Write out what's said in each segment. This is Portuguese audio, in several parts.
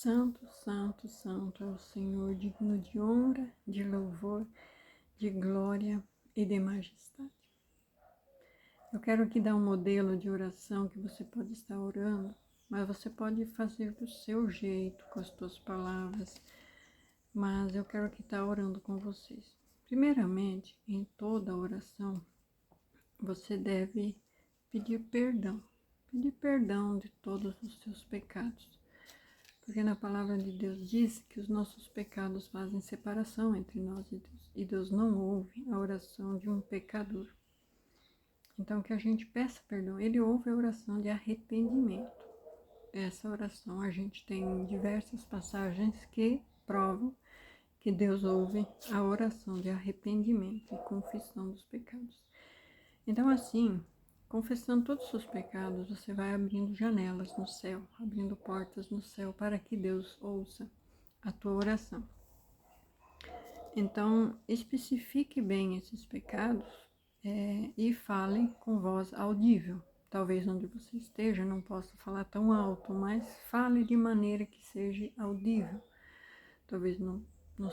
Santo, santo, santo é o Senhor, digno de honra, de louvor, de glória e de majestade. Eu quero aqui dar um modelo de oração que você pode estar orando, mas você pode fazer do seu jeito, com as suas palavras, mas eu quero aqui estar orando com vocês. Primeiramente, em toda oração, você deve pedir perdão de todos os seus pecados. Porque na palavra de Deus diz que os nossos pecados fazem separação entre nós e Deus. E Deus não ouve a oração de um pecador. Então que a gente peça perdão. Ele ouve a oração de arrependimento. Essa oração a gente tem diversas passagens que provam que Deus ouve a oração de arrependimento e confissão dos pecados. Então assim, confessando todos os seus pecados, você vai abrindo janelas no céu, abrindo portas no céu para que Deus ouça a tua oração. Então, especifique bem esses pecados e fale com voz audível. Talvez onde você esteja não possa falar tão alto, mas fale de maneira que seja audível. Talvez não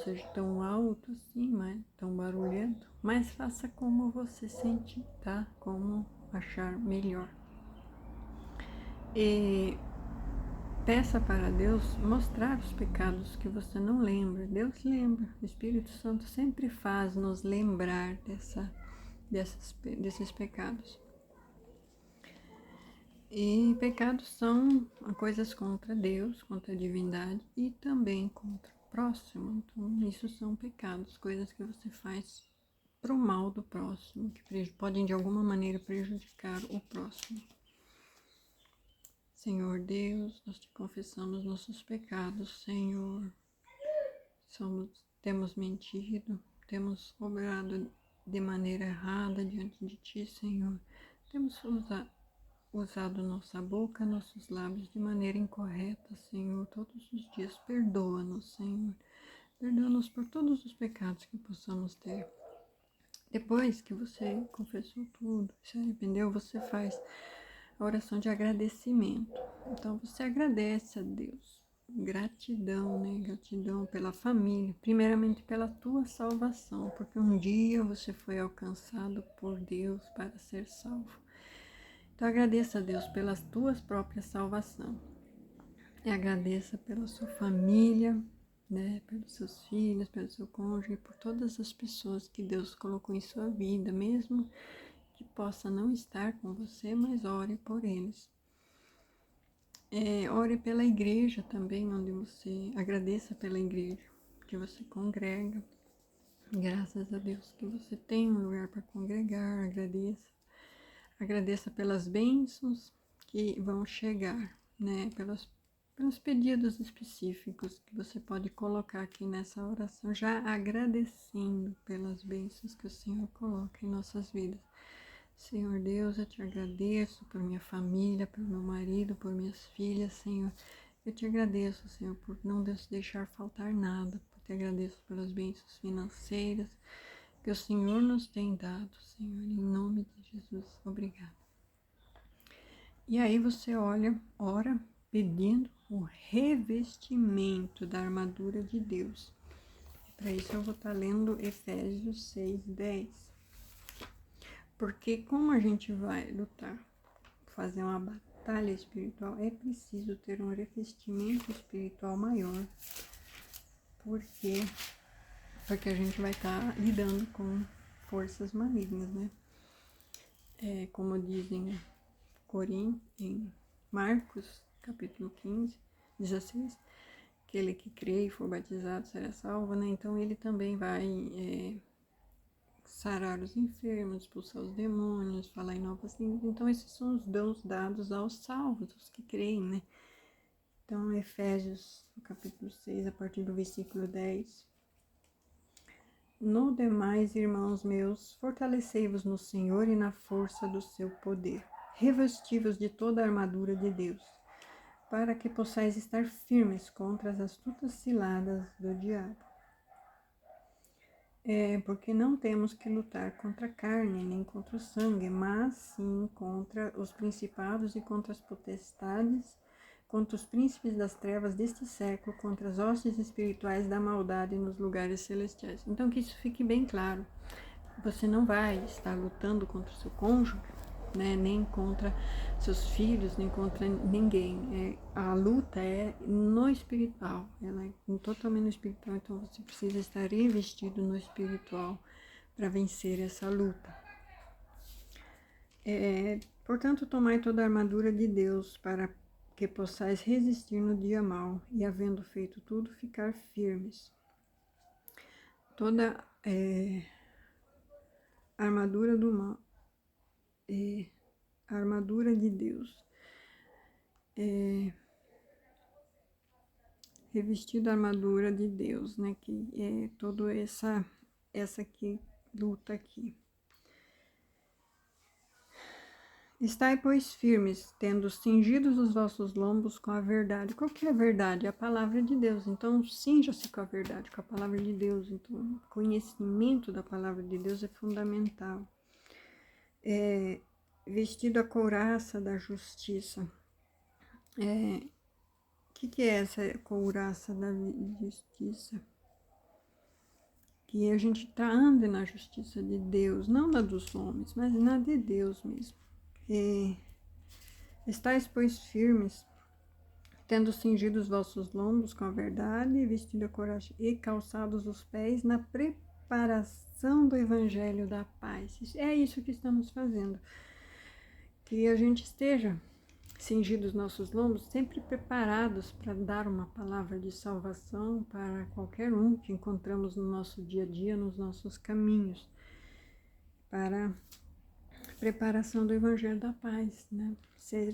seja tão alto assim, mas tão barulhento, mas faça como você sentir, tá? Como achar melhor. E peça para Deus mostrar os pecados que você não lembra. Deus lembra. O Espírito Santo sempre faz nos lembrar desses pecados. E pecados são coisas contra Deus, contra a divindade e também contra o próximo. Então, isso são pecados, coisas que você faz para o mal do próximo, que podem de alguma maneira prejudicar o próximo. Senhor Deus, nós te confessamos nossos pecados, Senhor. Temos mentido, temos obrado de maneira errada diante de Ti, Senhor. Temos usado nossa boca, nossos lábios de maneira incorreta, Senhor. Todos os dias, perdoa-nos, Senhor. Perdoa-nos por todos os pecados que possamos ter. Depois que você confessou tudo, se arrependeu, você faz a oração de agradecimento. Então, você agradece a Deus. Gratidão, né? Gratidão pela família, primeiramente pela tua salvação, porque um dia você foi alcançado por Deus para ser salvo. Então, agradeça a Deus pela tua própria salvação. E agradeça pela sua família, né? Pelos seus filhos, pelo seu cônjuge, por todas as pessoas que Deus colocou em sua vida, mesmo que possa não estar com você, mas ore por eles. Ore pela igreja também, onde você agradeça pela igreja, que você congrega. Graças a Deus que você tem um lugar para congregar, agradeça pelas bênçãos que vão chegar, né? Pelos pedidos específicos que você pode colocar aqui nessa oração, já agradecendo pelas bênçãos que o Senhor coloca em nossas vidas. Senhor Deus, eu te agradeço por minha família, por meu marido, por minhas filhas, Senhor. Eu te agradeço, Senhor, por não deixar faltar nada. Eu te agradeço pelas bênçãos financeiras que o Senhor nos tem dado, Senhor, em nome de Jesus. Obrigada. E aí você ora pedindo o revestimento da armadura de Deus. Para isso eu vou estar lendo Efésios 6:10. Porque como a gente vai lutar, fazer uma batalha espiritual, é preciso ter um revestimento espiritual maior. Porque a gente vai estar lidando com forças malignas, né? Como dizem em Marcos, capítulo 15, 16, aquele que crê e for batizado será salvo, né? Então ele também vai sarar os enfermos, expulsar os demônios, falar em novas línguas. Então esses são os dons dados aos salvos, os que creem, né? Então Efésios, capítulo 6, a partir do versículo 10. No demais, irmãos meus, fortalecei-vos no Senhor e na força do seu poder. Revesti-vos de toda a armadura de Deus, para que possais estar firmes contra as astutas ciladas do diabo. Porque não temos que lutar contra a carne, nem contra o sangue, mas sim contra os principados e contra as potestades, contra os príncipes das trevas deste século, contra as hostes espirituais da maldade nos lugares celestiais. Então, que isso fique bem claro. Você não vai estar lutando contra o seu cônjuge, né, nem contra seus filhos, nem contra ninguém. A luta é no espiritual, ela é totalmente no espiritual, então você precisa estar investido no espiritual para vencer essa luta. Portanto, tomai toda a armadura de Deus para que possais resistir no dia mau e, havendo feito tudo, ficar firmes. Toda a armadura do mal, a armadura de Deus, revestido a armadura de Deus, né, que é toda essa que luta aqui. Estai, pois, firmes, tendo cingidos os vossos lombos com a verdade. Qual que é a verdade? É a palavra de Deus. Então, cinja-se com a verdade, com a palavra de Deus. Então, o conhecimento da palavra de Deus é fundamental. Vestido a couraça da justiça. O que é essa couraça da justiça? Que a gente ande na justiça de Deus, não na dos homens, mas na de Deus mesmo. Estais, pois, firmes, tendo cingido os vossos lombos com a verdade, vestido a coragem e calçados os pés na preparação do evangelho da paz. É isso que estamos fazendo. Que a gente esteja cingido os nossos lombos, sempre preparados para dar uma palavra de salvação para qualquer um que encontramos no nosso dia a dia, nos nossos caminhos, para preparação do Evangelho da Paz, né?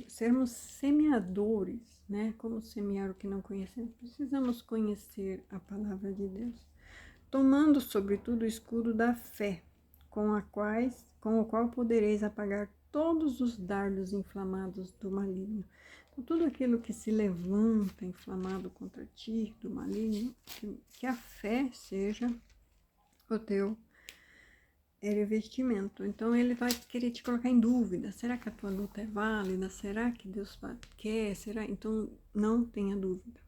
Sermos semeadores, né? Como semear o que não conhecemos? Precisamos conhecer a palavra de Deus, tomando sobretudo o escudo da fé, com o qual podereis apagar todos os dardos inflamados do maligno. Então, tudo aquilo que se levanta inflamado contra ti, do maligno, que a fé seja o teu revestimento. Então ele vai querer te colocar em dúvida. Será que a tua luta é válida? Será que Deus quer? Será? Então não tenha dúvida.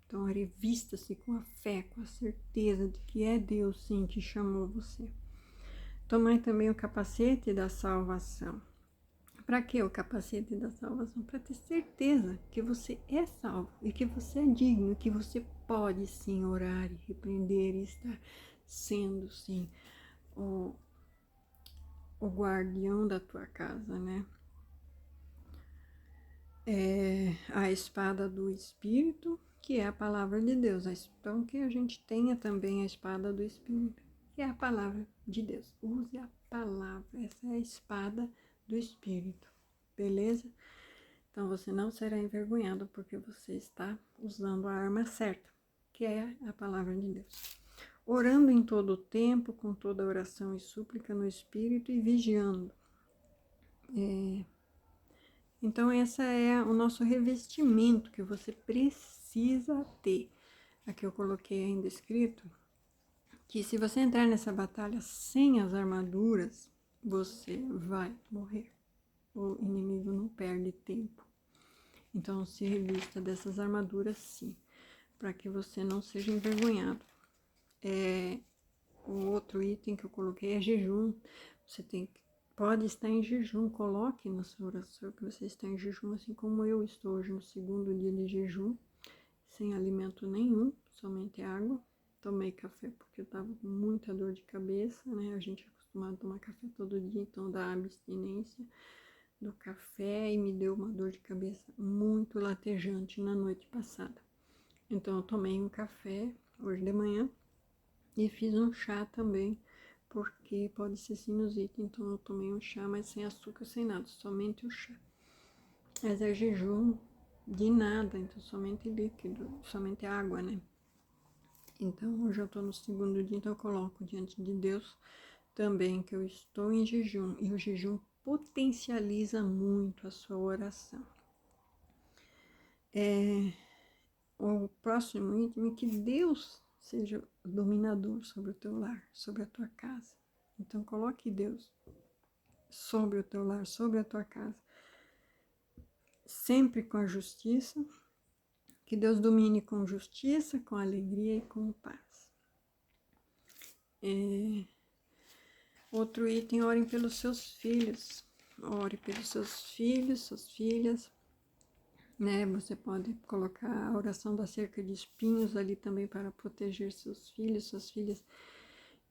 Então revista-se com a fé, com a certeza de que é Deus sim que chamou você. Tomai também o capacete da salvação. Para que o capacete da salvação? Para ter certeza que você é salvo e que você é digno, que você pode sim orar e repreender e estar sendo sim o guardião da tua casa, né? A espada do Espírito, que é a palavra de Deus. Então, que a gente tenha também a espada do Espírito, que é a palavra de Deus. Use a palavra, essa é a espada do Espírito, beleza? Então, você não será envergonhado porque você está usando a arma certa, que é a palavra de Deus. Orando em todo o tempo, com toda oração e súplica no Espírito e vigiando. Então, esse é o nosso revestimento que você precisa ter. Aqui eu coloquei ainda escrito que se você entrar nessa batalha sem as armaduras, você vai morrer. O inimigo não perde tempo. Então, se revista dessas armaduras sim, para que você não seja envergonhado. O outro item que eu coloquei é jejum. Você pode estar em jejum, coloque na sua oração que você está em jejum, assim como eu estou hoje no segundo dia de jejum, sem alimento nenhum, somente água. Tomei café porque eu estava com muita dor de cabeça, né? A gente é acostumado a tomar café todo dia, então dá abstinência do café e me deu uma dor de cabeça muito latejante na noite passada. Então eu tomei um café hoje de manhã e fiz um chá também, porque pode ser sinusite, então eu tomei um chá, mas sem açúcar, sem nada, somente o chá. Mas é jejum de nada, então somente líquido, somente água, né? Então hoje eu tô no segundo dia, então eu coloco diante de Deus também que eu estou em jejum, e o jejum potencializa muito a sua oração. O próximo item é que Deus seja o dominador sobre o teu lar, sobre a tua casa. Então, coloque Deus sobre o teu lar, sobre a tua casa. Sempre com a justiça, Que Deus domine com justiça, com alegria e com paz. Outro item, orem pelos seus filhos. Ore pelos seus filhos, suas filhas. Né? Você pode colocar a oração da cerca de espinhos ali também para proteger seus filhos, suas filhas,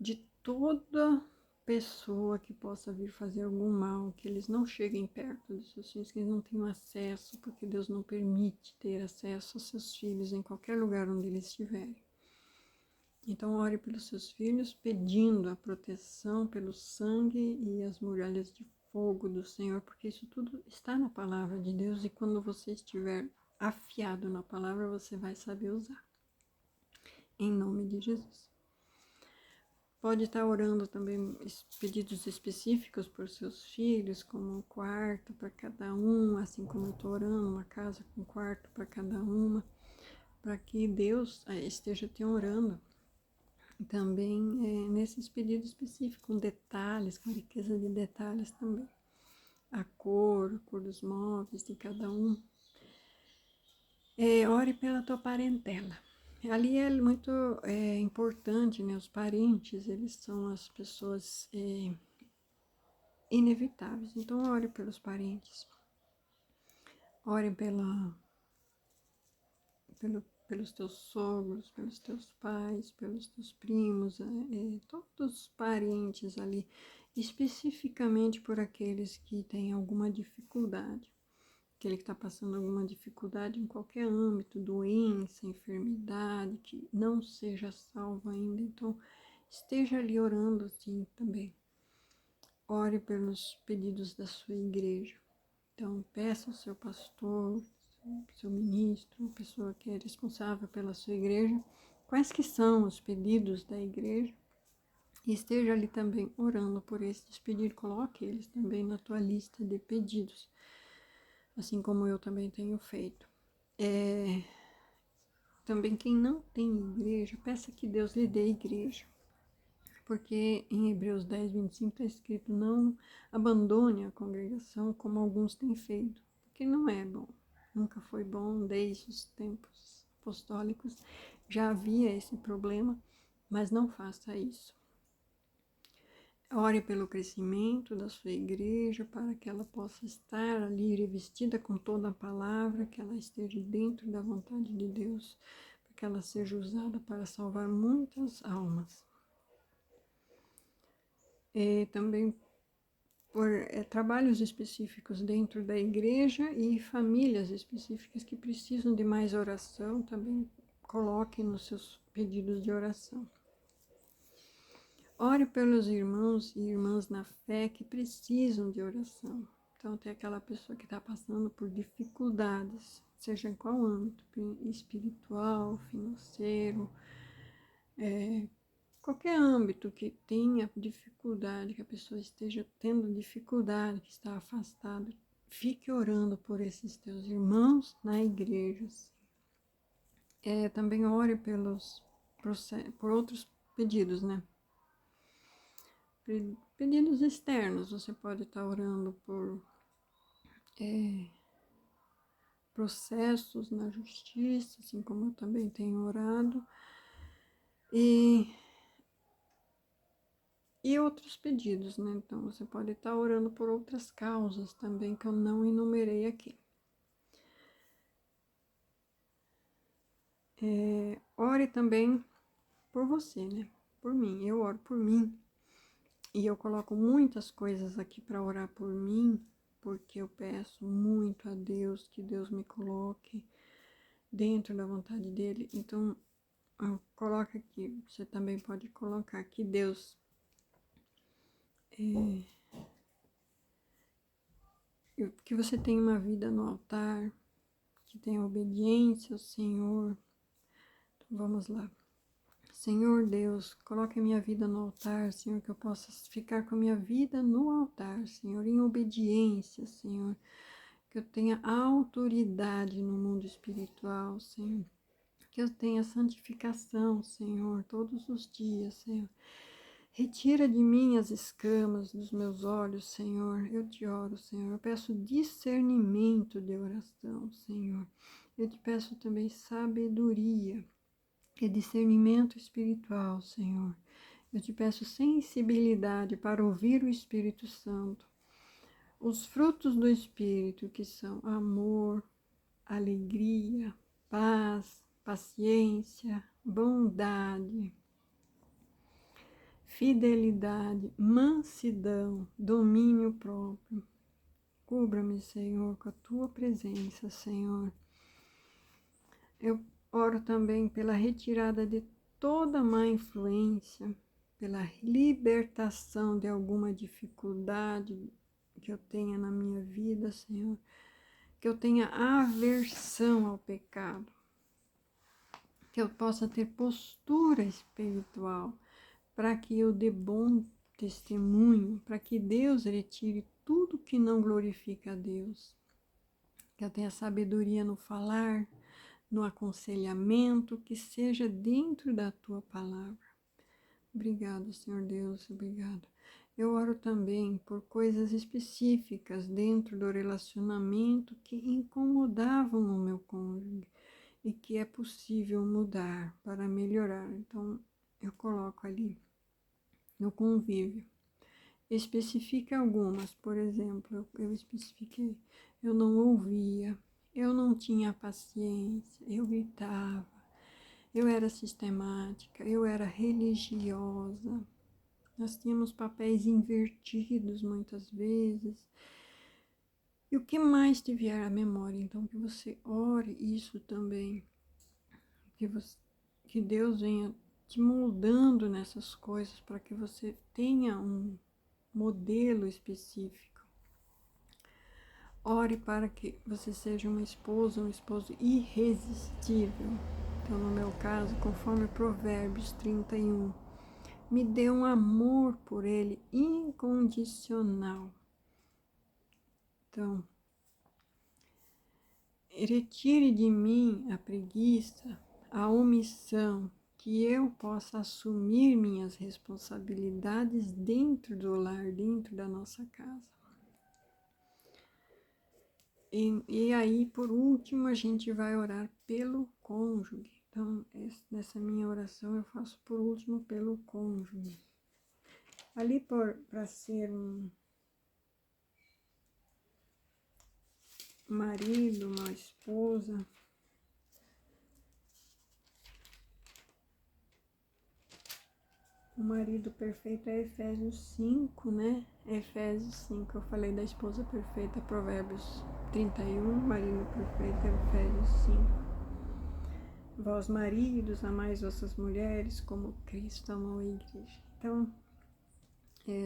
de toda pessoa que possa vir fazer algum mal, que eles não cheguem perto dos seus filhos, que eles não tenham acesso, porque Deus não permite ter acesso aos seus filhos em qualquer lugar onde eles estiverem. Então, ore pelos seus filhos, pedindo a proteção pelo sangue e as muralhas de fogo do Senhor, porque isso tudo está na palavra de Deus e quando você estiver afiado na palavra, você vai saber usar. Em nome de Jesus. Pode estar orando também pedidos específicos por seus filhos, como um quarto para cada um, assim como eu estou orando, uma casa com um quarto para cada uma, para que Deus esteja te orando também nesses pedidos específicos, com detalhes, com riqueza de detalhes também. A cor dos móveis de cada um. Ore pela tua parentela. Ali é muito importante, né? Os parentes, eles são as pessoas inevitáveis. Então, ore pelos parentes. Ore pelos teus sogros, pelos teus pais, pelos teus primos, todos os parentes ali, especificamente por aqueles que têm alguma dificuldade, aquele que está passando alguma dificuldade em qualquer âmbito, doença, enfermidade, que não seja salvo ainda, então esteja ali orando assim também. Ore pelos pedidos da sua igreja. Então, peça ao seu pastor, seu ministro, a pessoa que é responsável pela sua igreja, quais que são os pedidos da igreja, e esteja ali também orando por esses pedidos, coloque eles também na tua lista de pedidos, assim como eu também tenho feito. Também quem não tem igreja, peça que Deus lhe dê igreja, porque em Hebreus 10, 25 está escrito, não abandone a congregação como alguns têm feito, porque não é bom. Nunca foi bom desde os tempos apostólicos. Já havia esse problema, mas não faça isso. Ore pelo crescimento da sua igreja, para que ela possa estar ali revestida com toda a palavra, que ela esteja dentro da vontade de Deus, para que ela seja usada para salvar muitas almas. Também por trabalhos específicos dentro da igreja e famílias específicas que precisam de mais oração, também coloque nos seus pedidos de oração. Ore pelos irmãos e irmãs na fé que precisam de oração. Então, tem aquela pessoa que está passando por dificuldades, seja em qual âmbito, espiritual, financeiro, qualquer âmbito que tenha dificuldade, que a pessoa esteja tendo dificuldade, que está afastada, fique orando por esses teus irmãos na igreja. Assim. Também ore por outros pedidos, né? Pedidos externos, você pode estar orando por processos na justiça, assim como eu também tenho orado. E outros pedidos, né? Então, você pode estar orando por outras causas também, que eu não enumerei aqui. Ore também por você, né? Por mim. Eu oro por mim. E eu coloco muitas coisas aqui para orar por mim, porque eu peço muito a Deus que Deus me coloque dentro da vontade dele. Então, coloca aqui, você também pode colocar que Deus que você tenha uma vida no altar, que tenha obediência ao Senhor. Então, vamos lá. Senhor Deus, coloque a minha vida no altar, Senhor, que eu possa ficar com a minha vida no altar, Senhor, em obediência, Senhor, que eu tenha autoridade no mundo espiritual, Senhor, que eu tenha santificação, Senhor, todos os dias, Senhor. Retira de mim as escamas dos meus olhos, Senhor. Eu te oro, Senhor. Eu peço discernimento de oração, Senhor. Eu te peço também sabedoria e discernimento espiritual, Senhor. Eu te peço sensibilidade para ouvir o Espírito Santo. Os frutos do Espírito, que são amor, alegria, paz, paciência, bondade, fidelidade, mansidão, domínio próprio. Cubra-me, Senhor, com a tua presença, Senhor. Eu oro também pela retirada de toda má influência, pela libertação de alguma dificuldade que eu tenha na minha vida, Senhor. Que eu tenha aversão ao pecado. Que eu possa ter postura espiritual, para que eu dê bom testemunho, para que Deus retire tudo que não glorifica a Deus. Que eu tenha sabedoria no falar, no aconselhamento, que seja dentro da tua palavra. Obrigado, Senhor Deus, obrigado. Eu oro também por coisas específicas dentro do relacionamento que incomodavam o meu cônjuge e que é possível mudar para melhorar. Então, eu coloco ali no convívio. Especifica algumas, por exemplo, eu especifiquei, eu não ouvia, eu não tinha paciência, eu gritava, eu era sistemática, eu era religiosa, nós tínhamos papéis invertidos muitas vezes. E o que mais te vier à memória, então, que você ore isso também, que Deus venha te moldando nessas coisas para que você tenha um modelo específico. Ore para que você seja uma esposa, um esposo irresistível. Então, no meu caso, conforme Provérbios 31, me dê um amor por ele incondicional. Então, retire de mim a preguiça, a omissão, que eu possa assumir minhas responsabilidades dentro do lar, dentro da nossa casa. E aí, por último, a gente vai orar pelo cônjuge. Então, nessa minha oração, eu faço por último pelo cônjuge. Ali para ser um marido, uma esposa, o marido perfeito é Efésios 5, né? Efésios 5, eu falei da esposa perfeita, Provérbios 31, marido perfeito é Efésios 5. Vós maridos, amais vossas mulheres, como Cristo amou a igreja. Então,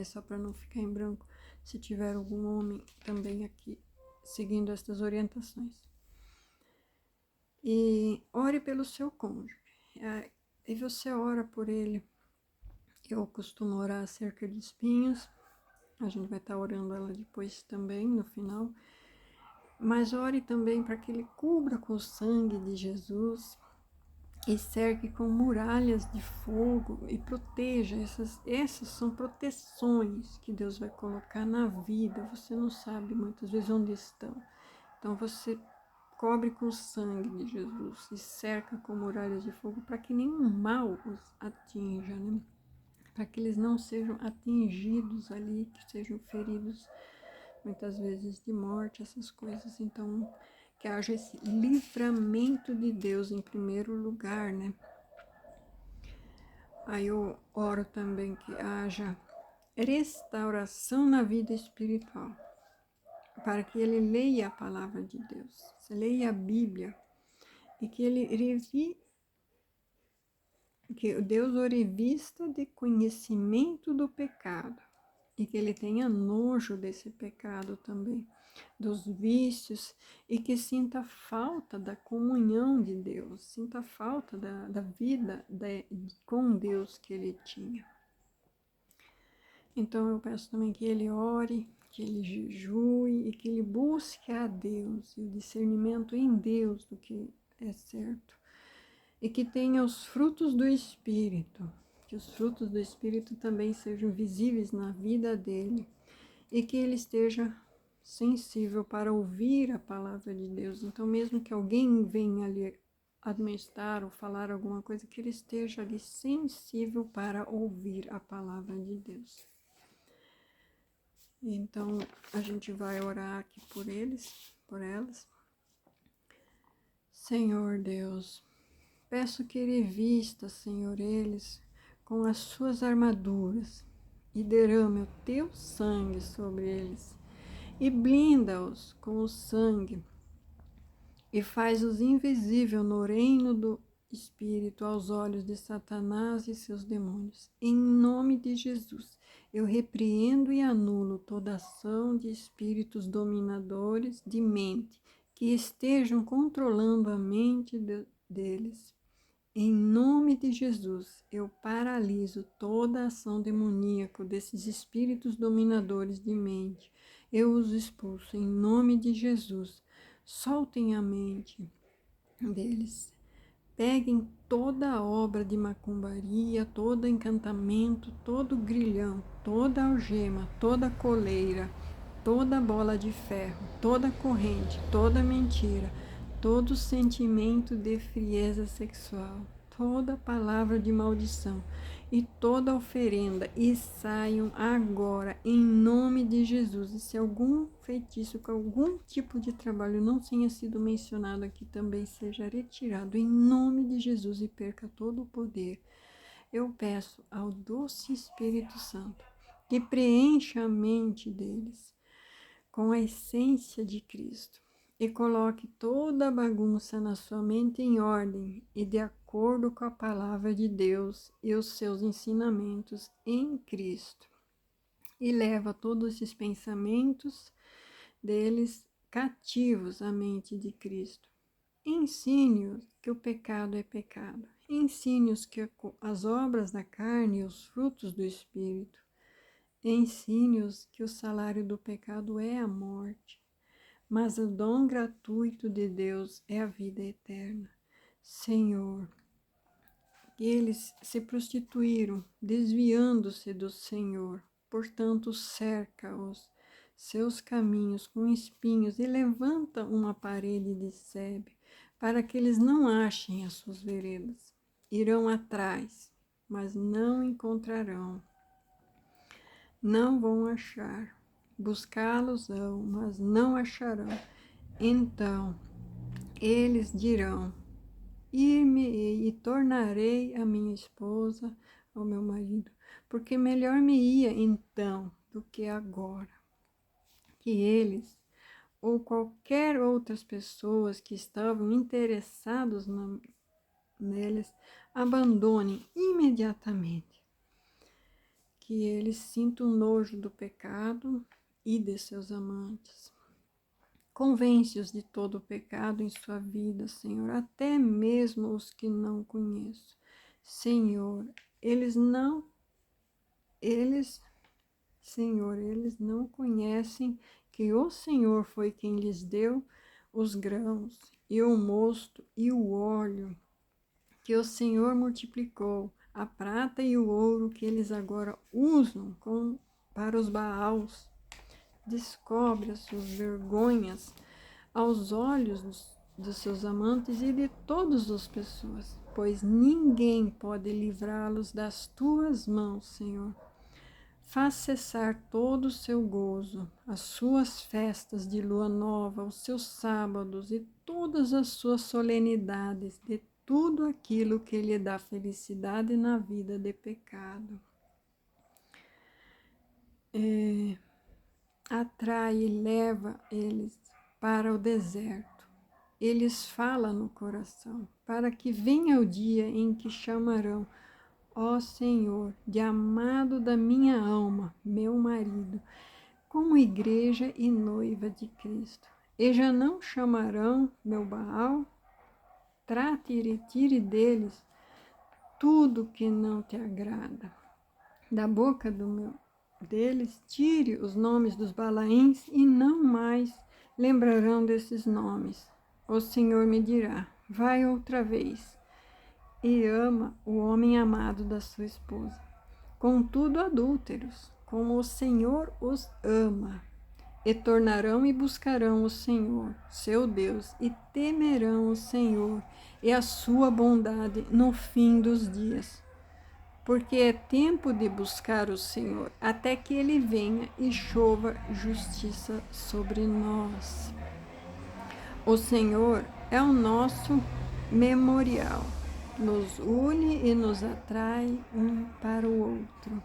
só para não ficar em branco, se tiver algum homem também aqui seguindo estas orientações. E ore pelo seu cônjuge. E você ora por ele. Eu costumo orar acerca de espinhos. A gente vai estar orando ela depois também, no final. Mas ore também para que ele cubra com o sangue de Jesus e cerque com muralhas de fogo e proteja. Essas são proteções que Deus vai colocar na vida. Você não sabe muitas vezes onde estão. Então você cobre com o sangue de Jesus e cerca com muralhas de fogo para que nenhum mal os atinja, né? Para que eles não sejam atingidos ali, que sejam feridos muitas vezes de morte, essas coisas. Então, que haja esse livramento de Deus em primeiro lugar, né? Aí eu oro também que haja restauração na vida espiritual, para que ele leia a palavra de Deus, leia a Bíblia, e que ele que Deus o revista de conhecimento do pecado, e que ele tenha nojo desse pecado também, dos vícios, e que sinta falta da comunhão de Deus, sinta falta da vida com Deus que ele tinha. Então eu peço também que ele ore, que ele jejue e que ele busque a Deus e o discernimento em Deus do que é certo. E que tenha os frutos do Espírito, que os frutos do Espírito também sejam visíveis na vida dele e que ele esteja sensível para ouvir a palavra de Deus. Então, mesmo que alguém venha ali administrar ou falar alguma coisa, que ele esteja ali sensível para ouvir a palavra de Deus. Então, a gente vai orar aqui por eles, por elas. Senhor Deus, peço que revista, Senhor, eles com as suas armaduras e derrame o teu sangue sobre eles e blinda-os com o sangue e faz-os invisível no reino do Espírito aos olhos de Satanás e seus demônios. Em nome de Jesus, eu repreendo e anulo toda ação de espíritos dominadores de mente que estejam controlando a mente deles. Em nome de Jesus, eu paraliso toda a ação demoníaca desses espíritos dominadores de mente. Eu os expulso em nome de Jesus. Soltem a mente deles. Peguem toda a obra de macumbaria, todo encantamento, todo grilhão, toda algema, toda coleira, toda bola de ferro, toda corrente, toda mentira, todo sentimento de frieza sexual, toda palavra de maldição e toda oferenda, e saiam agora em nome de Jesus. E se algum feitiço com algum tipo de trabalho não tenha sido mencionado aqui, também seja retirado em nome de Jesus e perca todo o poder. Eu peço ao doce Espírito Santo que preencha a mente deles com a essência de Cristo e coloque toda a bagunça na sua mente em ordem e de acordo com a palavra de Deus e os seus ensinamentos em Cristo. E leva todos esses pensamentos deles cativos à mente de Cristo. Ensine-os que o pecado é pecado. Ensine-os que as obras da carne e os frutos do Espírito. Ensine-os que o salário do pecado é a morte, mas o dom gratuito de Deus é a vida eterna. Senhor, eles se prostituíram, desviando-se do Senhor, portanto cerca-os seus caminhos com espinhos e levanta uma parede de sebe, para que eles não achem as suas veredas. Irão atrás, mas não encontrarão. Não vão achar. Buscá-los-ão, mas não acharão. Então eles dirão: ir-me-ei e tornarei a minha esposa ao meu marido, porque melhor me ia então do que agora. Que eles ou qualquer outras pessoas que estavam interessados neles abandonem imediatamente. Que eles sintam nojo do pecado e de seus amantes. Convence-os de todo o pecado em sua vida, Senhor, até mesmo os que não conheço. Senhor, eles não conhecem que o Senhor foi quem lhes deu os grãos e o mosto e o óleo, que o Senhor multiplicou a prata e o ouro que eles agora usam para os Baals. Descobre as suas vergonhas aos olhos dos seus amantes e de todas as pessoas, pois ninguém pode livrá-los das tuas mãos, Senhor. Faz cessar todo o seu gozo, as suas festas de lua nova, os seus sábados e todas as suas solenidades, de tudo aquilo que lhe dá felicidade na vida de pecado. Atrai e leva eles para o deserto. Eles falam no coração, para que venha o dia em que chamarão: ó Senhor, de amado da minha alma, meu marido, como igreja e noiva de Cristo. E já não chamarão meu Baal? Trate e retire deles tudo que não te agrada. Da boca deles, tire os nomes dos Balaíns e não mais lembrarão desses nomes. O Senhor me dirá: vai outra vez e ama o homem amado da sua esposa. Contudo, adúlteros, como o Senhor os ama, e tornarão e buscarão o Senhor, seu Deus, e temerão o Senhor e a sua bondade no fim dos dias. Porque é tempo de buscar o Senhor, até que ele venha e chova justiça sobre nós. O Senhor é o nosso memorial, nos une e nos atrai um para o outro,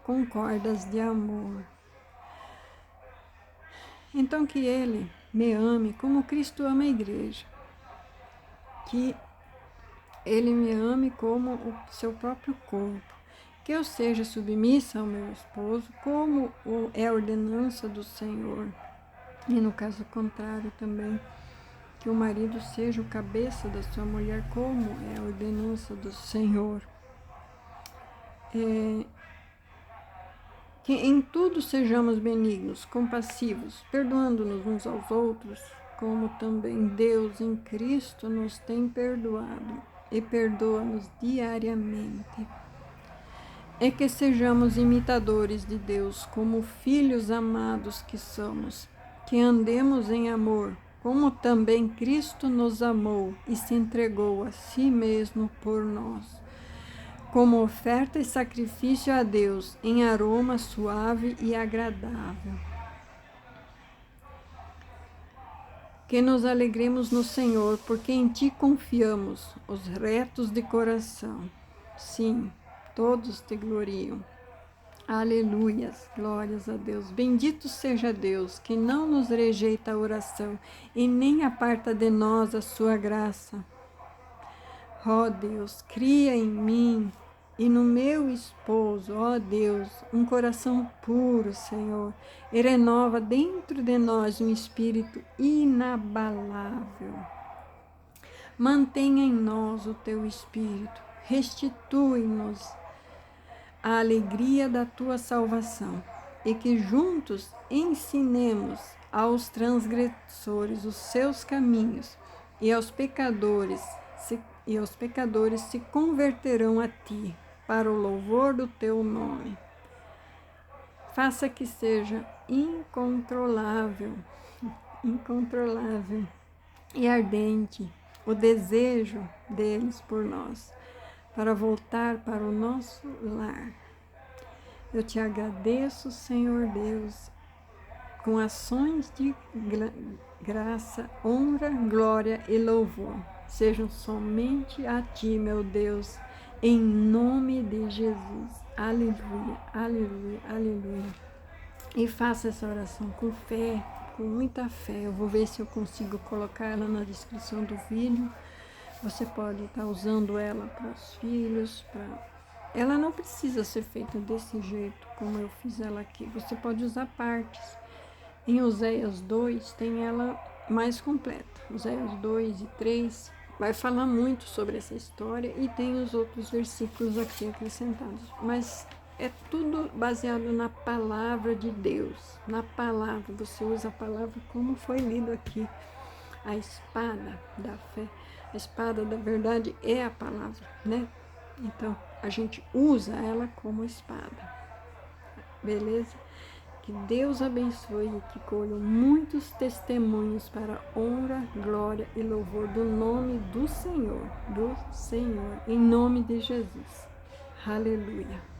com cordas de amor. Então que ele me ame como Cristo ama a igreja, que ele me ame como o seu próprio corpo, que eu seja submissa ao meu esposo, como é a ordenança do Senhor, e no caso contrário também, que o marido seja o cabeça da sua mulher, como é a ordenança do Senhor. Que em tudo sejamos benignos, compassivos, perdoando-nos uns aos outros, como também Deus em Cristo nos tem perdoado e perdoa-nos diariamente. É que sejamos imitadores de Deus, como filhos amados que somos, que andemos em amor, como também Cristo nos amou e se entregou a si mesmo por nós, como oferta e sacrifício a Deus, em aroma suave e agradável. Que nos alegremos no Senhor, porque em Ti confiamos, os retos de coração. Sim, todos te gloriam. Aleluias, glórias a Deus. Bendito seja Deus, que não nos rejeita a oração e nem aparta de nós a sua graça. Ó Deus, cria em mim e no meu esposo, ó Deus, um coração puro, Senhor, e renova dentro de nós um espírito inabalável. Mantenha em nós o teu espírito, restitui-nos a alegria da tua salvação, e que juntos ensinemos aos transgressores os seus caminhos, e os pecadores se converterão a ti, para o louvor do teu nome. Faça que seja incontrolável e ardente o desejo deles por nós, para voltar para o nosso lar. Eu te agradeço, Senhor Deus, com ações de graça, honra, glória e louvor. Sejam somente a Ti, meu Deus, em nome de Jesus. Aleluia, aleluia, aleluia. E faça essa oração com fé, com muita fé. Eu vou ver se eu consigo colocar ela na descrição do vídeo. Você pode estar usando ela para os filhos, Ela não precisa ser feita desse jeito, como eu fiz ela aqui. Você pode usar partes. Em Oséias 2 tem ela mais completa. Oséias 2 e 3 vai falar muito sobre essa história e tem os outros versículos aqui acrescentados. Mas é tudo baseado na palavra de Deus. Na palavra, você usa a palavra como foi lido aqui. A espada da fé, a espada da verdade é a palavra, né? Então, a gente usa ela como espada. Beleza? Que Deus abençoe e que colham muitos testemunhos para a honra, glória e louvor do nome do Senhor, em nome de Jesus. Aleluia.